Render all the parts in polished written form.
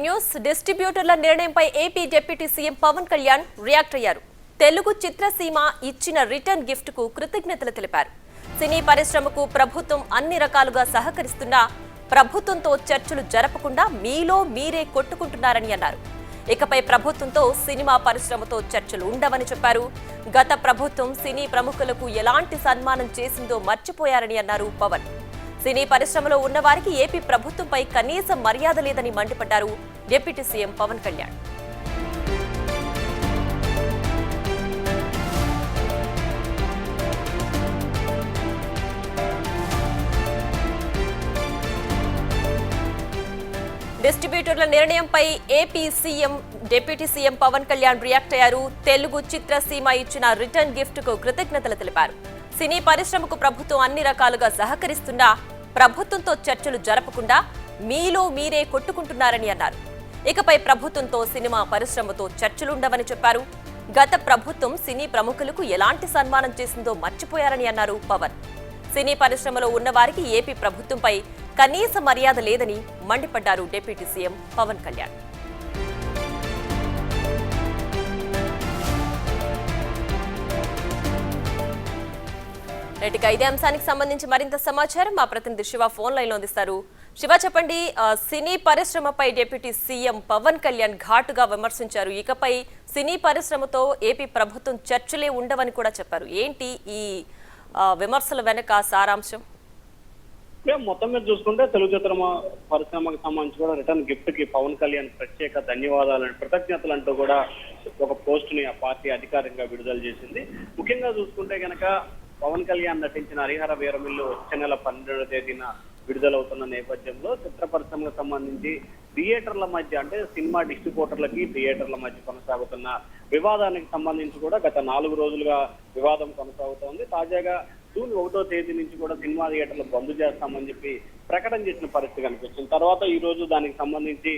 News. డిస్ట్రిబ్యూటర్ల నిర్ణయంపై AP deputy CM Pawan Kalyan react అయ్యారు. తెలుగు చిత్రసీమ ఇచ్చిన రిటర్న్ గిఫ్ట్ కు కృతజ్ఞతలు తెలిపారు. సినీ పరిశ్రమకు ప్రభుత్వం అన్ని రకాలుగా సహకరిస్తున్నా ప్రభుత్వంతో చర్చలు జరపకుండా మీలో మీరే కొట్టుకుంటున్నారని అన్నారు. ఇకపై ప్రభుత్వంతో సినిమా పరిశ్రమతో చర్చలు ఉండవని చెప్పారు. గత ప్రభుత్వం సినీ ప్రముఖులకు ఎలాంటి సన్మానం చేసిందో మర్చిపోయారని అన్నారు పవన్. సినీ పరిశ్రమలో ఉన్నవారికి ఏపీ ప్రభుత్వంపై కనీస మర్యాద లేదని మండిపడ్డారు డిప్యూటీ సీఎం పవన్ కళ్యాణ్. డిస్ట్రిబ్యూటర్ల నిర్ణయంపై AP CM deputy CM Pawan Kalyan react అయ్యారు. తెలుగు చిత్రసీమ ఇచ్చిన రిటర్న్ గిఫ్ట్ కు కృతజ్ఞతలు తెలిపారు. సినీ పరిశ్రమకు ప్రభుత్వం అన్ని రకాలుగా సహకరిస్తున్నా ప్రభుత్వంతో చర్చలు జరపకుండా మీలో మీరే కొట్టుకుంటున్నారని అన్నారు. ఇకపై ప్రభుత్వంతో సినిమా పరిశ్రమతో చర్చలుండవని చెప్పారు. గత ప్రభుత్వం సినీ ప్రముఖులకు ఎలాంటి సన్మానం చేసిందో మర్చిపోయారని అన్నారు పవన్. సినీ పరిశ్రమలో ఉన్నవారికి ఏపీ ప్రభుత్వంపై కనీస మర్యాద లేదని మండిపడ్డారు డిప్యూటీ సీఎం పవన్ కళ్యాణ్. రైట్గా ఇదే అంశానికి సంబంధించి మరింత సమాచారం మా ప్రతినిధి శివ ఫోన్ లైన్ లో అందిస్తారు. శివ, చెప్పండి, సినీ పరిశ్రమపై డిప్యూటీ సీఎం పవన్ కళ్యాణ్ ఘాటుగా విమర్శించారు. ఇకపై సినీ పరిశ్రమతో ఏపీ ప్రభుత్వం చర్చలే ఉండవని కూడా చెప్పారు. ఏంటి ఈ విమర్శల వెనక సారాంశం? మొత్తం మీద చూసుకుంటే తెలుగు చిత్ర పరిశ్రమకు సంబంధించి కూడా రిటర్న్ గిఫ్ట్ కి పవన్ కళ్యాణ్ ప్రత్యేక ధన్యవాదాలు కృతజ్ఞతలు అంటూ కూడా ఒక పోస్ట్ ని ఆ పార్టీ అధికారికంగా విడుదల చేసింది. ముఖ్యంగా చూసుకుంటే గనక పవన్ కళ్యాణ్ నటించిన హరిహర వీరమిల్లు వచ్చే నెల 12వ తేదీన విడుదలవుతున్న నేపథ్యంలో చిత్ర పరిశ్రమకు సంబంధించి థియేటర్ల మధ్య అంటే సినిమా డిస్ట్రిబ్యూటర్లకి థియేటర్ల మధ్య కొనసాగుతున్న వివాదానికి సంబంధించి కూడా గత 4 రోజులుగా వివాదం కొనసాగుతోంది. తాజాగా జూన్ 1వ తేదీ నుంచి కూడా సినిమా థియేటర్లు బంద్ చేస్తామని చెప్పి ప్రకటన చేసిన పరిస్థితి కనిపిస్తుంది. తర్వాత ఈ రోజు దానికి సంబంధించి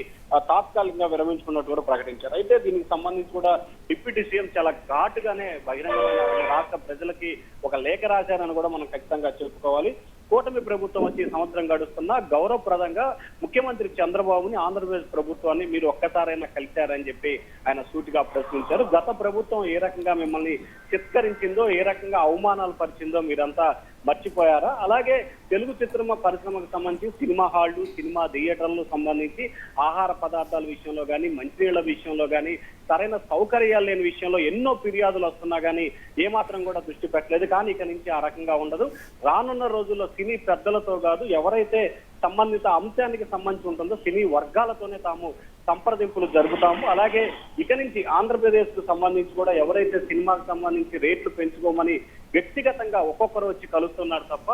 తాత్కాలికంగా విరమించుకున్నట్టు కూడా ప్రకటించారు. అయితే దీనికి సంబంధించి కూడా డిప్యూటీ సీఎం చాలా ఘాటుగానే బహిరంగమైన రాష్ట్ర ప్రజలకి ఒక లేఖ రాశారని కూడా మనం ఖచ్చితంగా చెప్పుకోవాలి. కూటమి ప్రభుత్వం వచ్చి సంవత్సరం గడుస్తున్నా గౌరవప్రదంగా ముఖ్యమంత్రి చంద్రబాబుని ఆంధ్రప్రదేశ్ ప్రభుత్వాన్ని మీరు ఒక్కసారైనా కలిశారని చెప్పి ఆయన సూటిగా ప్రశ్నించారు. గత ప్రభుత్వం ఏ రకంగా మిమ్మల్ని చిత్కరించిందో, ఏ రకంగా అవమానాలు పరిచిందో మీరంతా మర్చిపోయారా? అలాగే తెలుగు చిత్ర పరిశ్రమకు సంబంధించి సినిమా హాళ్లు, సినిమా థియేటర్లు సంబంధించి ఆహార పదార్థాల విషయంలో కానీ, మంచినీళ్ల విషయంలో కానీ, సరైన సౌకర్యాలు లేని విషయంలో ఎన్నో ఫిర్యాదులు వస్తున్నా కానీ ఏమాత్రం కూడా దృష్టి పెట్టలేదు. కానీ ఇక నుంచి ఆ రకంగా ఉండదు. రానున్న రోజుల్లో సినీ పెద్దలతో కాదు, ఎవరైతే సంబంధిత అంశానికి సంబంధించి ఉంటుందో సినీ వర్గాలతోనే తాము సంప్రదింపులు జరుపుతాము. అలాగే ఇక నుంచి ఆంధ్రప్రదేశ్ కు సంబంధించి కూడా ఎవరైతే సినిమాకు సంబంధించి రేట్లు పెంచుకోమని వ్యక్తిగతంగా ఒక్కొక్కరు వచ్చి కలుస్తున్నారు తప్ప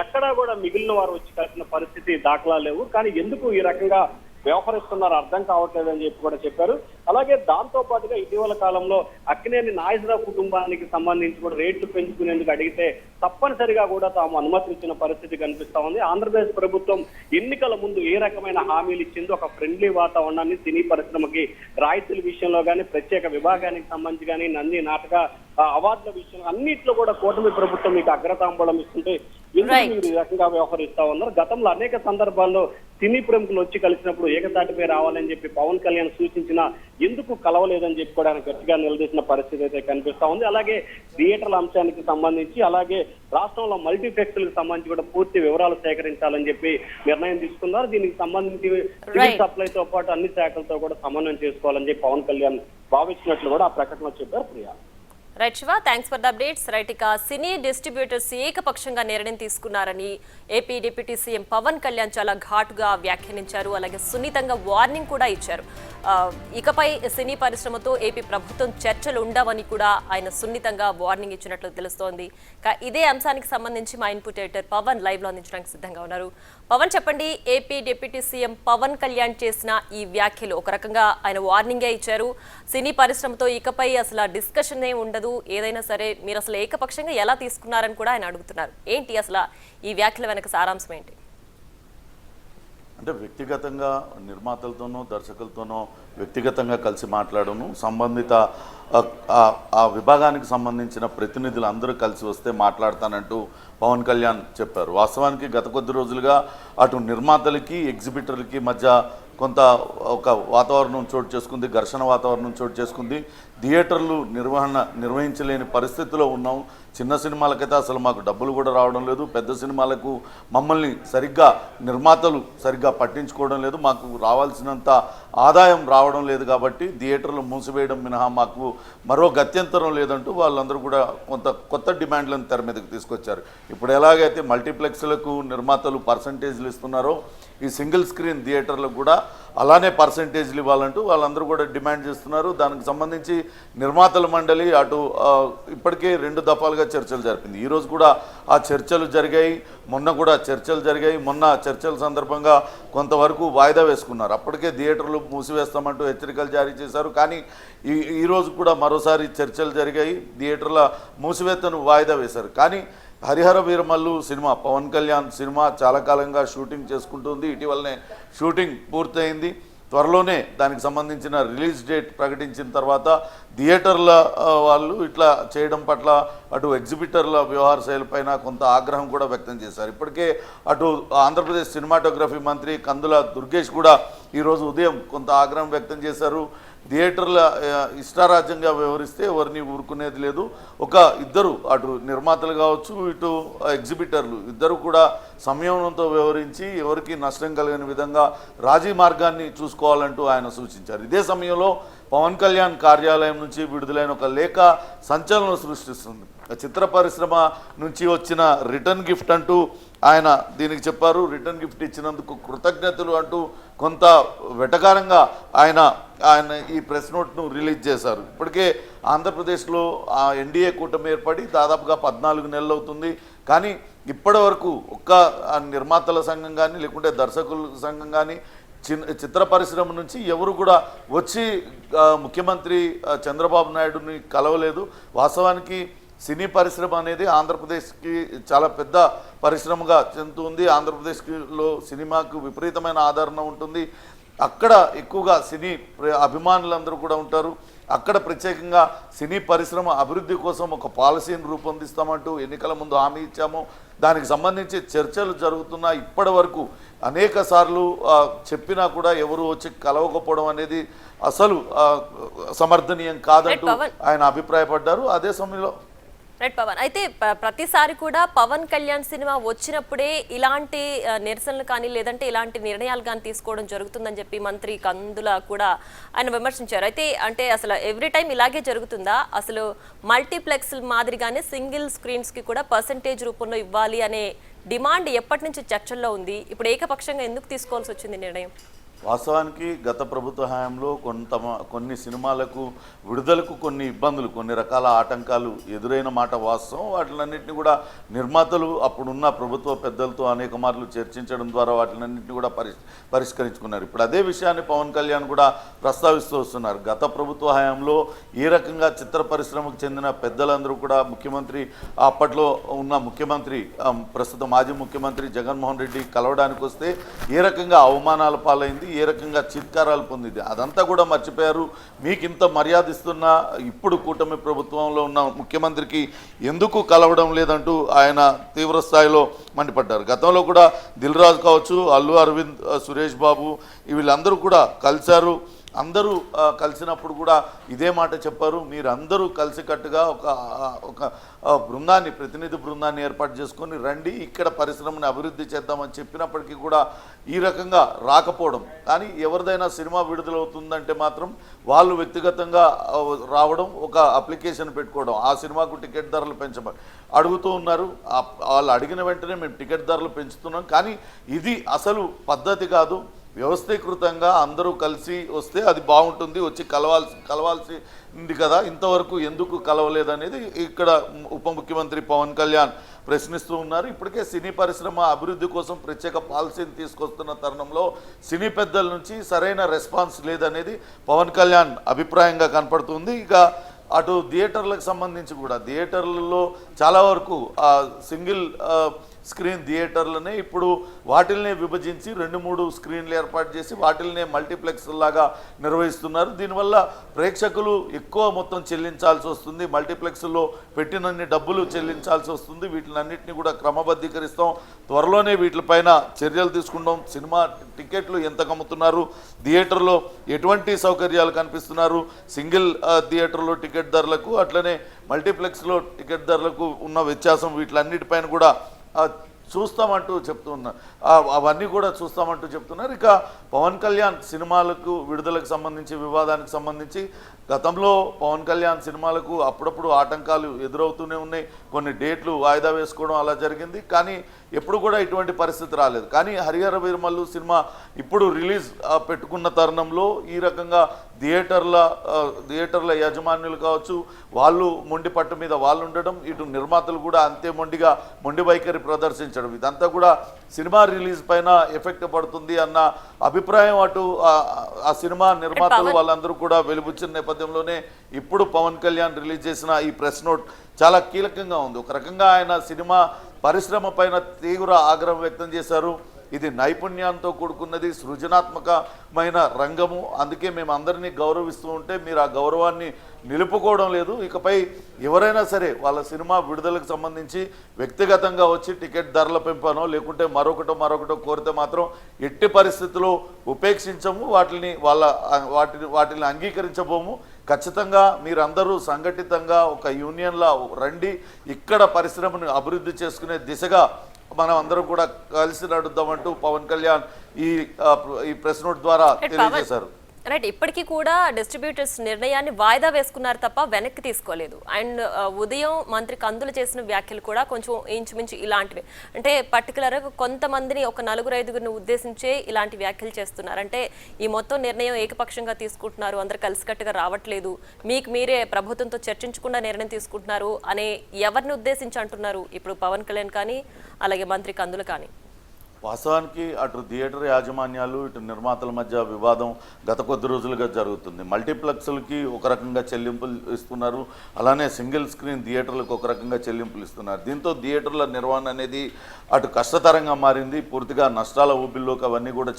ఎక్కడా కూడా మిగిలిన వారు వచ్చి కలిసిన పరిస్థితి దాఖలా లేవు. కానీ ఎందుకు ఈ రకంగా వ్యవహరిస్తున్నారు అర్థం కావట్లేదు అని చెప్పి కూడా చెప్పారు. అలాగే దాంతో పాటుగా ఇటీవల కాలంలో అక్కినేని నాగేశ్వరరావు కుటుంబానికి సంబంధించి కూడా రేట్లు పెంచుకునేందుకు అడిగితే తప్పనిసరిగా కూడా తాము అనుమతించిన పరిస్థితి కనిపిస్తా ఉంది. ఆంధ్రప్రదేశ్ ప్రభుత్వం ఎన్నికల ముందు ఏ రకమైన హామీలు ఇచ్చిందో ఒక ఫ్రెండ్లీ వాతావరణాన్ని సినీ పరిశ్రమకి రాయితీల విషయంలో కానీ, ప్రత్యేక విభాగానికి సంబంధించి కానీ, నంది నాటక అవార్డుల విషయంలో అన్నింటిలో కూడా కూటమి ప్రభుత్వం మీకు అగ్రతాంబూలం ఇస్తుంటే ఎందుకు మీరు ఈ రకంగా వ్యవహరిస్తా ఉన్నారు? గతంలో అనేక సందర్భాల్లో సినీ ప్రముఖులు వచ్చి కలిసినప్పుడు ఏకతాటిపై రావాలని చెప్పి పవన్ కళ్యాణ్ సూచించినా ఎందుకు కలవలేదని చెప్పి కూడా ఆయన గట్టిగా నిలదీసిన పరిస్థితి అయితే కనిపిస్తా ఉంది. అలాగే థియేటర్ల అంశానికి సంబంధించి, అలాగే రాష్ట్రంలో మల్టీప్లెక్స్లకు సంబంధించి కూడా పూర్తి వివరాలు సేకరించాలని చెప్పి నిర్ణయం తీసుకున్నారు. దీనికి సంబంధించి సివిల్ సప్లైతో పాటు అన్ని శాఖలతో కూడా సమన్వయం చేసుకోవాలని చెప్పి పవన్ కళ్యాణ్ భావించినట్లు కూడా ఆ ప్రకటనలో చెప్పారు. Priya. Right Shiva, thanks for the updates. Right, ఇక సినీ డిస్ట్రిబ్యూటర్స్ ఏకపక్షంగా నిర్ణయం తీసుకున్నారని AP deputy CM Pawan Kalyan చాలా ఘాటుగా వ్యాఖ్యానించారు. అలాగే సున్నితంగా వార్నింగ్ కూడా ఇచ్చారు. ఇకపై సినీ పరిశ్రమతో ఏపీ ప్రభుత్వం చర్చలు ఉండవని కూడా ఆయన సున్నితంగా వార్నింగ్ ఇచ్చినట్లు తెలుస్తోంది. ఇదే అంశానికి సంబంధించి మా ఇన్పుట్ ఎడిటర్ పవన్ లైవ్ లో అందించడానికి సిద్ధంగా ఉన్నారు. పవన్, చెప్పండి, AP deputy CM Pawan Kalyan చేసిన ఈ వ్యాఖ్యలు ఒక రకంగా ఆయన వార్నింగే ఇచ్చారు. సినీ పరిశ్రమతో ఇకపై అసలు డిస్కషన్ ఉండదు, ఏదైనా సరే మీరు అసలు ఏకపక్షంగా ఎలా తీసుకున్నారని కూడా ఆయన అడుగుతున్నారు. ఏంటి అసలు ఈ వ్యాఖ్యల వెనక సారాంశం ఏంటి? అంటే వ్యక్తిగతంగా నిర్మాతలతోనో దర్శకులతోనో వ్యక్తిగతంగా కలిసి మాట్లాడను, సంబంధిత ఆ విభాగానికి సంబంధించిన ప్రతినిధులు అందరూ కలిసి వస్తే మాట్లాడతానంటూ పవన్ కళ్యాణ్ చెప్పారు. వాస్తవానికి గత కొద్ది రోజులుగా అటు నిర్మాతలకి ఎగ్జిబిటర్లకి మధ్య కొంత ఒక వాతావరణం చోటు చేసుకుంది, ఘర్షణ వాతావరణం చోటు చేసుకుంది. థియేటర్లు నిర్వహించలేని పరిస్థితిలో ఉన్నాం. చిన్న సినిమాలకైతే అసలు మాకు డబ్బులు కూడా రావడం లేదు, పెద్ద సినిమాలకు మమ్మల్ని సరిగ్గా నిర్మాతలు సరిగ్గా పట్టించుకోవడం లేదు, మాకు రావాల్సినంత ఆదాయం రావడం లేదు, కాబట్టి థియేటర్లు మూసివేయడం మినహా మాకు మరో గత్యంతరం లేదంటూ వాళ్ళందరూ కూడా కొత్త డిమాండ్లను తెర మీదకి తీసుకొచ్చారు. ఇప్పుడు ఎలాగైతే మల్టీప్లెక్స్లకు నిర్మాతలు పర్సంటేజ్లు ఇస్తున్నారో ఈ సింగిల్ స్క్రీన్ థియేటర్లకు కూడా అలానే పర్సంటేజ్లు ఇవ్వాలంటూ వాళ్ళందరూ కూడా డిమాండ్ చేస్తున్నారు. దానికి సంబంధించి నిర్మాతల మండలి అటు ఇప్పటికే 2 దఫాలుగా చర్చలు జరిపింది. ఈరోజు కూడా ఆ చర్చలు జరిగాయి, మొన్న కూడా చర్చలు జరిగాయి. మొన్న చర్చల సందర్భంగా కొంతవరకు వాయిదా వేసుకున్నారు. అప్పటికే థియేటర్లు మూసివేస్తామంటూ హెచ్చరికలు జారీ చేశారు. కానీ ఈరోజు కూడా మరోసారి చర్చలు జరిగాయి, థియేటర్ల మూసివేతను వాయిదా వేశారు. కానీ హరిహర వీరమల్లు సినిమా, పవన్ కళ్యాణ్ సినిమా చాలా కాలంగా షూటింగ్ చేసుకుంటుంది. ఇటీవలనే షూటింగ్ పూర్తయింది. త్వరలోనే దానికి సంబంధించిన రిలీజ్ డేట్ ప్రకటించిన తర్వాత థియేటర్ల వాళ్ళు ఇట్లా చేయడం పట్ల అటు ఎగ్జిబిటర్ల వ్యవహార శైలిపైన కొంత ఆగ్రహం కూడా వ్యక్తం చేశారు. ఇప్పటికే అటు ఆంధ్రప్రదేశ్ సినిమాటోగ్రఫీ మంత్రి కందుల దుర్గేష్ కూడా ఈరోజు ఉదయం కొంత ఆగ్రహం వ్యక్తం చేశారు. థియేటర్ల ఇష్టారాజ్యంగా వ్యవహరిస్తే ఎవరిని ఊరుకునేది లేదు. ఇద్దరు అటు నిర్మాతలు కావచ్చు, ఇటు ఎగ్జిబిటర్లు ఇద్దరు కూడా సంయమనంతో వ్యవహరించి ఎవరికి నష్టం కలిగిన విధంగా రాజీ మార్గాన్ని చూసుకోవాలంటూ ఆయన సూచించారు. ఇదే సమయంలో పవన్ కళ్యాణ్ కార్యాలయం నుంచి విడుదలైన ఒక లేఖ సంచలనం సృష్టిస్తుంది. చిత్ర పరిశ్రమ నుంచి వచ్చిన రిటర్న్ గిఫ్ట్ అంటూ ఆయన దీనికి చెప్పారు. రిటర్న్ గిఫ్ట్ ఇచ్చినందుకు కృతజ్ఞతలు అంటూ కొంత వెటకారంగా ఆయన ఈ ప్రెస్ నోట్ను రిలీజ్ చేశారు. ఇప్పటికే ఆంధ్రప్రదేశ్లో ఎన్డీఏ కూటమి ఏర్పడి దాదాపుగా 14 నెలలు అవుతుంది. కానీ ఇప్పటి వరకు నిర్మాతల సంఘం కానీ లేకుంటే దర్శకుల సంఘం కానీ చిత్ర పరిశ్రమ నుంచి ఎవరు కూడా వచ్చి ముఖ్యమంత్రి చంద్రబాబు నాయుడుని కలవలేదు. వాస్తవానికి సినీ పరిశ్రమ అనేది ఆంధ్రప్రదేశ్కి చాలా పెద్ద పరిశ్రమగా చెందుతుంది. ఆంధ్రప్రదేశ్లో సినిమాకు విపరీతమైన ఆదరణ ఉంటుంది. అక్కడ ఎక్కువగా సినీ అభిమానులందరూ కూడా ఉంటారు. అక్కడ ప్రత్యేకంగా సినీ పరిశ్రమ అభివృద్ధి కోసం ఒక పాలసీని రూపొందిస్తామంటూ ఎన్నికల ముందు హామీ ఇచ్చాము. దానికి సంబంధించి చర్చలు జరుగుతున్నా ఇప్పటి వరకు అనేక సార్లు చెప్పినా కూడా ఎవరు వచ్చి కలవకపోవడం అనేది అసలు సమర్థనీయం కాదంటూ ఆయన అభిప్రాయపడ్డారు. అదే సమయంలో రైట్ పవన్, అయితే ప్రతిసారి కూడా పవన్ కళ్యాణ్ సినిమా వచ్చినప్పుడే ఇలాంటి నిరసనలు కానీ లేదంటే ఇలాంటి నిర్ణయాలు కానీ తీసుకోవడం జరుగుతుందని చెప్పి మంత్రి కందుల కూడా ఆయన విమర్శించారు. అయితే అంటే అసలు ఎవ్రీ టైం ఇలాగే జరుగుతుందా? అసలు మల్టీప్లెక్స్ మాదిరిగానే సింగిల్ స్క్రీన్స్కి కూడా పర్సంటేజ్ రూపంలో ఇవ్వాలి అనే డిమాండ్ ఎప్పటి నుంచి చర్చల్లో ఉంది? ఇప్పుడు ఏకపక్షంగా ఎందుకు తీసుకోవాల్సి వచ్చింది నిర్ణయం? వాస్తవానికి గత ప్రభుత్వ హయాంలో కొన్ని సినిమాలకు విడుదలకు కొన్ని ఇబ్బందులు, కొన్ని రకాల ఆటంకాలు ఎదురైన మాట వాస్తవం. వాటిలన్నింటినీ కూడా నిర్మాతలు అప్పుడున్న ప్రభుత్వ పెద్దలతో అనేక మార్లు చర్చించడం ద్వారా వాటిలన్నింటినీ కూడా పరిష్కరించుకున్నారు. ఇప్పుడు అదే విషయాన్ని పవన్ కళ్యాణ్ కూడా ప్రస్తావిస్తూ వస్తున్నారు. గత ప్రభుత్వ హయాంలో ఏ రకంగా చిత్ర పరిశ్రమకు చెందిన పెద్దలందరూ కూడా ముఖ్యమంత్రి, అప్పట్లో ఉన్న ముఖ్యమంత్రి, ప్రస్తుత మాజీ ముఖ్యమంత్రి జగన్మోహన్ రెడ్డి కలవడానికి వస్తే ఏ రకంగా అవమానాల పాలైంది, ఏ రకంగా చిత్కారాలు పొందింది, అదంతా కూడా మర్చిపోయారు. మీకు ఇంత మర్యాద ఇస్తున్న ఇప్పుడు కూటమి ప్రభుత్వంలో ఉన్న ముఖ్యమంత్రికి ఎందుకు కలవడం లేదంటూ ఆయన తీవ్ర స్థాయిలో మండిపడ్డారు. గతంలో కూడా దిల్ రాజు కావచ్చు, అల్లు అరవింద్, సురేష్ బాబు వీళ్ళందరూ కూడా కలిశారు. అందరూ కలిసినప్పుడు కూడా ఇదే మాట చెప్పారు. మీరందరూ కలిసికట్టుగా ఒక బృందాన్ని, ప్రతినిధి బృందాన్ని ఏర్పాటు చేసుకొని రండి, ఇక్కడ పరిశ్రమని అభివృద్ధి చేద్దామని చెప్పినప్పటికీ కూడా ఈ రకంగా రాకపోవడం. కానీ ఎవరిదైనా సినిమా విడుదలవుతుందంటే మాత్రం వాళ్ళు వ్యక్తిగతంగా రావడం, ఒక అప్లికేషన్ పెట్టుకోవడం, ఆ సినిమాకు టికెట్ ధరలు పెంచమని అడుగుతూ ఉన్నారు. వాళ్ళు అడిగిన వెంటనే మేము టికెట్ ధరలు పెంచుతున్నాం. కానీ ఇది అసలు పద్ధతి కాదు. వ్యవస్థీకృతంగా అందరూ కలిసి వస్తే అది బాగుంటుంది, వచ్చి కలవాల్సింది కదా, ఇంతవరకు ఎందుకు కలవలేదనేది ఇక్కడ ఉప ముఖ్యమంత్రి పవన్ కళ్యాణ్ ప్రశ్నిస్తూ ఉన్నారు. ఇప్పటికే సినీ పరిశ్రమ అభివృద్ధి కోసం ప్రత్యేక పాలసీని తీసుకొస్తున్న తరుణంలో సినీ పెద్దల నుంచి సరైన రెస్పాన్స్ లేదనేది పవన్ కళ్యాణ్ అభిప్రాయంగా కనపడుతుంది. ఇక అటు థియేటర్లకు సంబంధించి కూడా థియేటర్లలో చాలా వరకు సింగిల్ స్క్రీన్ థియేటర్లనే ఇప్పుడు వాటిల్నే విభజించి 2-3 స్క్రీన్లు ఏర్పాటు చేసి వాటిల్నే మల్టీప్లెక్స్ లాగా నిర్వహిస్తున్నారు. దీనివల్ల ప్రేక్షకులు ఎక్కువ మొత్తం చెల్లించాల్సి వస్తుంది, మల్టీప్లెక్స్లో పెట్టినన్ని డబ్బులు చెల్లించాల్సి వస్తుంది. వీటినన్నింటినీ కూడా క్రమబద్ధీకరిస్తాం, త్వరలోనే వీటిపైన చర్యలు తీసుకుంటాం. సినిమా టికెట్లు ఎంత కమ్ముతున్నారు, థియేటర్లో ఎటువంటి సౌకర్యాలు కనిపిస్తున్నారు, సింగిల్ థియేటర్లో టికెట్ ధరలకు అట్లనే మల్టీప్లెక్స్లో టికెట్ ధరలకు ఉన్న వ్యత్యాసం, వీటిలన్నిటిపైన కూడా చూస్తామంటూ చెప్తున్నారు. అవన్నీ కూడా చూస్తామంటూ చెప్తున్నారు. ఇక పవన్ కళ్యాణ్ సినిమాలకు విడుదలకు సంబంధించి వివాదానికి సంబంధించి గతంలో పవన్ కళ్యాణ్ సినిమాలకు అప్పుడప్పుడు ఆటంకాలు ఎదురవుతూనే ఉన్నాయి. కొన్ని డేట్లు వాయిదా వేసుకోవడం అలా జరిగింది, కానీ ఎప్పుడు కూడా ఇటువంటి పరిస్థితి రాలేదు. కానీ హరిహర వీరమల్లు సినిమా ఇప్పుడు రిలీజ్ పెట్టుకున్న తరుణంలో ఈ రకంగా థియేటర్ల యాజమాన్యులు కావచ్చు, వాళ్ళు మొండి పట్టు మీద వాళ్ళు ఉండడం, ఇటు నిర్మాతలు కూడా అంతే మొండి వైఖరి ప్రదర్శించడం, ఇదంతా కూడా సినిమా రిలీజ్ పైన ఎఫెక్ట్ పడుతుంది అన్న అభిప్రాయం అటు ఆ సినిమా నిర్మాతలు వాళ్ళందరూ కూడా వెలుబుచ్చిన నేపథ్యంలోనే ఇప్పుడు పవన్ కళ్యాణ్ రిలీజ్ చేసిన ఈ ప్రెస్ నోట్ చాలా కీలకంగా ఉంది. ఒక రకంగా ఆయన సినిమా పరిశ్రమ పైన తీవ్ర ఆగ్రహం వ్యక్తం చేశారు. ఇది నైపుణ్యంతో కూడుకున్నది, సృజనాత్మకమైన రంగము, అందుకే మేము అందరినీ గౌరవిస్తూ ఉంటే మీరు ఆ గౌరవాన్ని నిలుపుకోవడం లేదు. ఇకపై ఎవరైనా సరే వాళ్ళ సినిమా విడుదలకు సంబంధించి వ్యక్తిగతంగా వచ్చి టికెట్ ధరల పెంపనో లేకుంటే మరొకటో కోరితే మాత్రం ఎట్టి పరిస్థితుల్లో ఉపేక్షించము, వాటిని అంగీకరించబోము. ఖచ్చితంగా మీరందరూ సంఘటితంగా ఒక యూనియన్లా రండి, ఇక్కడ పరిశ్రమను అభివృద్ధి చేసుకునే దిశగా మనం అందరం కూడా కలిసి నడుద్దామంటూ పవన్ కళ్యాణ్ ఈ ప్రెస్ నోట్ ద్వారా తెలియజేశారు. రైట్, ఇప్పటికీ కూడా డిస్ట్రిబ్యూటర్స్ నిర్ణయాన్ని వాయిదా వేసుకున్నారు తప్ప వెనక్కి తీసుకోలేదు. అండ్ ఉదయం మంత్రి కందులు చేసిన వ్యాఖ్యలు కూడా కొంచెం ఇంచుమించు ఇలాంటివి, అంటే పర్టికులర్గా కొంతమందిని ఒక 4-5 ఉద్దేశించే ఇలాంటి వ్యాఖ్యలు చేస్తున్నారు. అంటే ఈ మొత్తం నిర్ణయం ఏకపక్షంగా తీసుకుంటున్నారు, అందరు కలిసికట్టుగా రావట్లేదు, మీకు మీరే ప్రభుత్వంతో చర్చించకుండా నిర్ణయం తీసుకుంటున్నారు అనే ఎవరిని ఉద్దేశించి అంటున్నారు ఇప్పుడు పవన్ కళ్యాణ్ కానీ అలాగే మంత్రి కందులు కానీ? వాస్తవానికి అటు థియేటర్ యాజమాన్యాలు ఇటు నిర్మాతల మధ్య వివాదం గత కొద్ది రోజులుగా జరుగుతుంది. మల్టీప్లెక్స్లకి ఒక రకంగా చెల్లింపులు ఇస్తున్నారు, అలానే సింగిల్ స్క్రీన్ థియేటర్లకు ఒక రకంగా చెల్లింపులు ఇస్తున్నారు. దీంతో థియేటర్ల నిర్వహణ అనేది అటు కష్టతరంగా మారింది, పూర్తిగా నష్టాల ఊబిల్లోకి అవన్నీ కూడా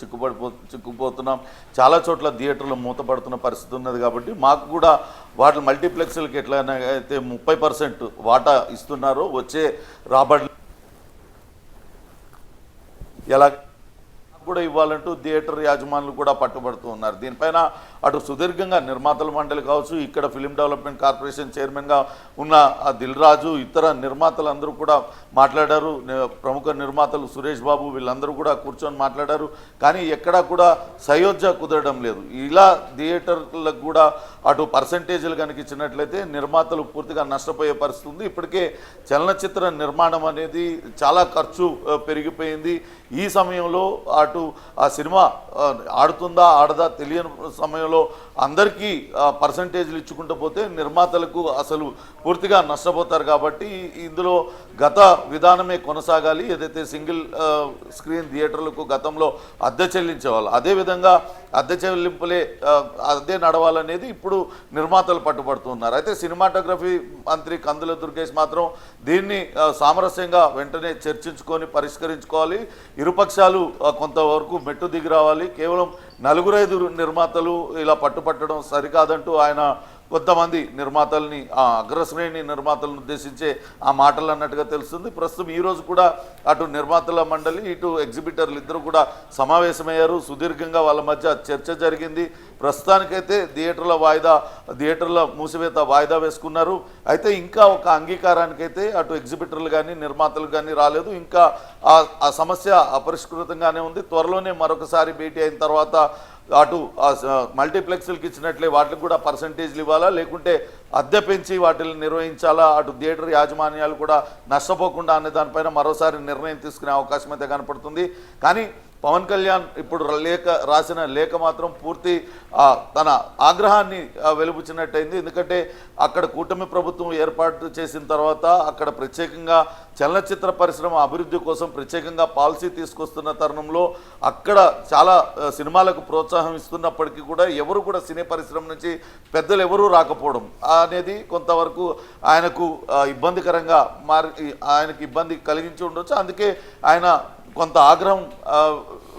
చిక్కుపోతున్నాం. చాలా చోట్ల థియేటర్లు మూతపడుతున్న పరిస్థితి ఉన్నది. కాబట్టి మాకు కూడా వాటి మల్టీప్లెక్స్లకి ఎట్లయినా అయితే 30% వాటా ఇస్తున్నారో వచ్చే రాబడి ఎలా కూడా ఇవ్వాలంటూ థియేటర్ యాజమానులు కూడా పట్టుబడుతూ ఉన్నారు. దీనిపైన అటు సుదీర్ఘంగా నిర్మాతల మండలి కావచ్చు, ఇక్కడ ఫిలిం డెవలప్మెంట్ కార్పొరేషన్ చైర్మన్గా ఉన్న దిల్ రాజు, ఇతర నిర్మాతలందరూ కూడా మాట్లాడారు. ప్రముఖ నిర్మాతలు సురేష్ బాబు వీళ్ళందరూ కూడా కూర్చొని మాట్లాడారు. కానీ ఎక్కడా కూడా సయోధ్య కుదరడం లేదు. ఇలా థియేటర్లకు కూడా అటు పర్సంటేజీలు కనుక ఇచ్చినట్లయితే నిర్మాతలు పూర్తిగా నష్టపోయే పరిస్థితి ఉంది. ఇప్పటికే చలనచిత్ర నిర్మాణం అనేది చాలా ఖర్చు పెరిగిపోయింది. ఈ సమయంలో అటు ఆ సినిమా ఆడుతుందా ఆడదా తెలియని సమయంలో అందరికీ పర్సంటేజ్లు ఇచ్చుకుంటూ పోతే నిర్మాతలకు అసలు పూర్తిగా నష్టపోతారు. కాబట్టి ఇందులో గత విధానమే కొనసాగాలి. ఏదైతే సింగిల్ స్క్రీన్ థియేటర్లకు గతంలో అద్దె చెల్లించేవాళ్ళు అదేవిధంగా అద్దె చెల్లింపులే అదే నడవాలనేది ఇప్పుడు నిర్మాతలు పట్టుబడుతున్నారు. అయితే సినిమాటోగ్రఫీ మంత్రి కందుల దుర్గేష్ మాత్రం దీన్ని సామరస్యంగా వెంటనే చర్చించుకొని పరిష్కరించుకోవాలి, ఇరుపక్షాలు కొంతవరకు మెట్టు దిగి రావాలి. కేవలం 4-5 నిర్మాతలు ఇలా పట్టుపట్టడం సరికాదంటూ ఆయన కొంతమంది నిర్మాతల్ని అగ్రశ్రేణి నిర్మాతలను ఉద్దేశించే ఆ మాటలు అన్నట్టుగా తెలుస్తుంది. ప్రస్తుతం ఈరోజు కూడా అటు నిర్మాతల మండలి ఇటు ఎగ్జిబిటర్లు ఇద్దరు కూడా సమావేశమయ్యారు. సుదీర్ఘంగా వాళ్ళ మధ్య చర్చ జరిగింది. ప్రస్తుతానికైతే థియేటర్ల మూసివేత వాయిదా వేసుకున్నారు. అయితే ఇంకా ఒక అంగీకారానికైతే అటు ఎగ్జిబిటర్లు కానీ నిర్మాతలు కానీ రాలేదు. ఇంకా ఆ సమస్య అపరిష్కృతంగానే ఉంది. త్వరలోనే మరొకసారి భేటీ అయిన తర్వాత అటు మల్టీప్లెక్స్లకి ఇచ్చినట్లే వాటికి కూడా పర్సంటేజ్లు ఇవ్వాలా, లేకుంటే అద్దె పెంచి వాటిని నిర్వహించాలా, అటు థియేటర్ యాజమాన్యాలు కూడా నష్టపోకుండా అనే దానిపైన మరోసారి నిర్ణయం తీసుకునే అవకాశం అయితే కనపడుతుంది. కానీ పవన్ కళ్యాణ్ ఇప్పుడు రాసిన లేఖ మాత్రం పూర్తి తన ఆగ్రహాన్ని వెలుబుచ్చినట్టయింది. ఎందుకంటే అక్కడ కూటమి ప్రభుత్వం ఏర్పాటు చేసిన తర్వాత అక్కడ ప్రత్యేకంగా చలనచిత్ర పరిశ్రమ అభివృద్ధి కోసం ప్రత్యేకంగా పాలసీ తీసుకొస్తున్న తరుణంలో అక్కడ చాలా సినిమాలకు ప్రోత్సాహం ఇస్తున్నప్పటికీ కూడా ఎవరు కూడా సినీ పరిశ్రమ నుంచి పెద్దలు ఎవరూ రాకపోవడం అనేది కొంతవరకు ఆయనకు ఇబ్బందికరంగా ఆయనకి ఇబ్బంది కలిగించి ఉండొచ్చు. అందుకే ఆయన కొంత ఆగ్రహం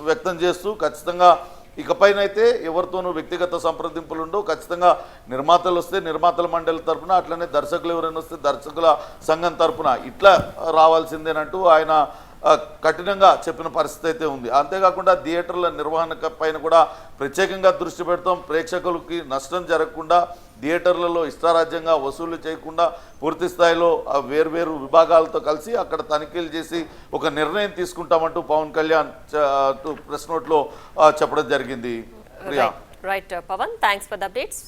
వ్యక్తం చేస్తూ ఖచ్చితంగా ఇకపైనైతే ఎవరితోనూ వ్యక్తిగత సంప్రదింపులు ఉండవు, ఖచ్చితంగా నిర్మాతలు వస్తే నిర్మాతల మండలి తరఫున, అట్లనే దర్శకులు ఎవరైనా వస్తే దర్శకుల సంఘం తరఫున ఇట్లా రావాల్సిందేనంటూ ఆయన కఠినంగా చెప్పిన పరిస్థితి అయితే ఉంది. అంతేకాకుండా థియేటర్ల నిర్వహణ పైన కూడా ప్రత్యేకంగా దృష్టి పెడతాం, ప్రేక్షకులకి నష్టం జరగకుండా థియేటర్లలో ఇష్టారాజ్యంగా వసూలు చేయకుండా పూర్తి స్థాయిలో వేర్వేరు విభాగాలతో కలిసి అక్కడ తనిఖీలు చేసి ఒక నిర్ణయం తీసుకుంటామంటూ పవన్ కళ్యాణ్ ప్రెస్ నోట్లో చెప్పడం జరిగింది. Right Pawan, thanks for the updates.